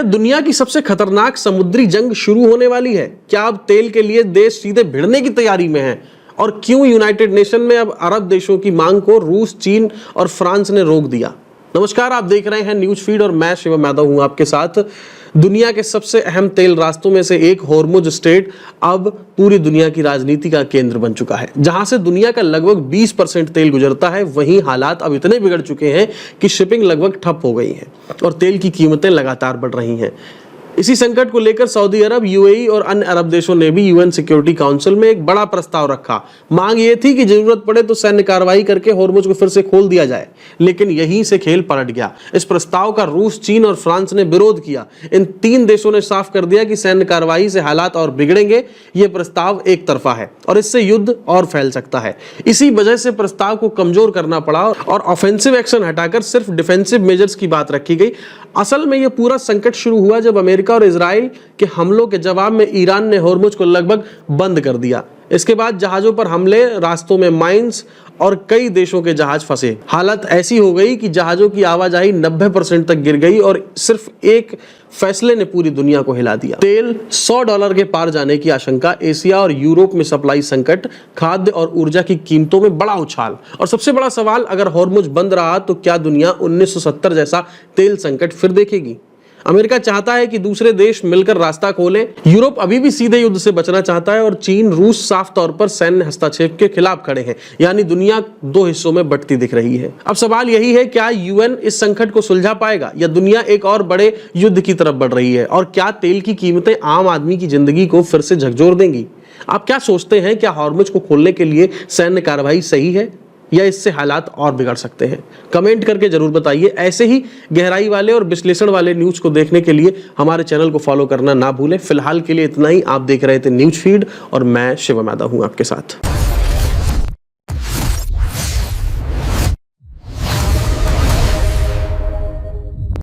क्या दुनिया की सबसे खतरनाक समुद्री जंग शुरू होने वाली है? क्या अब तेल के लिए देश सीधे भिड़ने की तैयारी में है? और क्यों यूनाइटेड नेशन में अब अरब देशों की मांग को रूस, चीन और फ्रांस ने रोक दिया? नमस्कार, आप देख रहे हैं न्यूज फीड और मैं शिवम यादव हूं आपके साथ। दुनिया के सबसे अहम तेल रास्तों में से एक हॉर्मुज स्ट्रेट अब पूरी दुनिया की राजनीति का केंद्र बन चुका है। जहां से दुनिया का लगभग 20% तेल गुजरता है, वहीं हालात अब इतने बिगड़ चुके हैं कि शिपिंग लगभग ठप हो गई है और तेल की कीमतें लगातार बढ़ रही हैं। इसी संकट को लेकर सऊदी अरब, यूएई और अन्य अरब देशों ने भी यूएन सिक्योरिटी काउंसिल में एक बड़ा प्रस्ताव रखा। मांग ये थी कि जरूरत पड़े तो सैन्य कार्रवाई करके हॉर्मुज को फिर से खोल दिया जाए, लेकिन यहीं से खेल पलट गया। इस प्रस्ताव का रूस, चीन और फ्रांस ने विरोध किया। इन तीन देशों ने साफ कर दिया कि सैन्य कार्रवाई से हालात और बिगड़ेंगे। यह प्रस्ताव एक तरफा है और इससे युद्ध और फैल सकता है। इसी वजह से प्रस्ताव को कमजोर करना पड़ा और ऑफेंसिव एक्शन हटाकर सिर्फ डिफेंसिव मेजर्स की बात रखी गई। असल में यह पूरा संकट शुरू हुआ जब अमेरिका और इजराइल के हमलों के जवाब में ईरान ने हॉर्मुज को लगभग बंद कर दिया। इसके बाद जहाजों पर हमले, रास्तों में माइंस और कई देशों के जहाज फंसे। हालत ऐसी हो गई कि जहाजों की आवाजाही 90% तक गिर गई और सिर्फ एक फैसले ने पूरी दुनिया को हिला दिया। तेल $100 के पार जाने की आशंका, एशिया और यूरोप में सप्लाई संकट, खाद्य और ऊर्जा की कीमतों में बड़ा उछाल और सबसे बड़ा सवाल, अगर हॉर्मुज बंद रहा तो क्या दुनिया 1970 जैसा तेल संकट फिर देखेगी? अमेरिका चाहता है कि दूसरे देश मिलकर रास्ता खोलें। यूरोप अभी भी सीधे युद्ध से बचना चाहता है और चीन, रूस साफ तौर पर सैन्य हस्तक्षेप के खिलाफ खड़े हैं। यानी दुनिया दो हिस्सों में बंटती दिख रही है। अब सवाल यही है, क्या यूएन इस संकट को सुलझा पाएगा या दुनिया एक और बड़े युद्ध की तरफ बढ़ रही है? और क्या तेल की कीमतें आम आदमी की जिंदगी को फिर से झकझोर देंगी? आप क्या सोचते हैं, क्या हॉर्मुज को खोलने के लिए सैन्य कार्रवाई सही है या इससे हालात और बिगड़ सकते हैं? कमेंट करके जरूर बताइए। ऐसे ही गहराई वाले और विश्लेषण वाले न्यूज को देखने के लिए हमारे चैनल को फॉलो करना ना भूलें। फिलहाल के लिए इतना ही। आप देख रहे थे न्यूज फीड और मैं शिवम यादव हूं आपके साथ।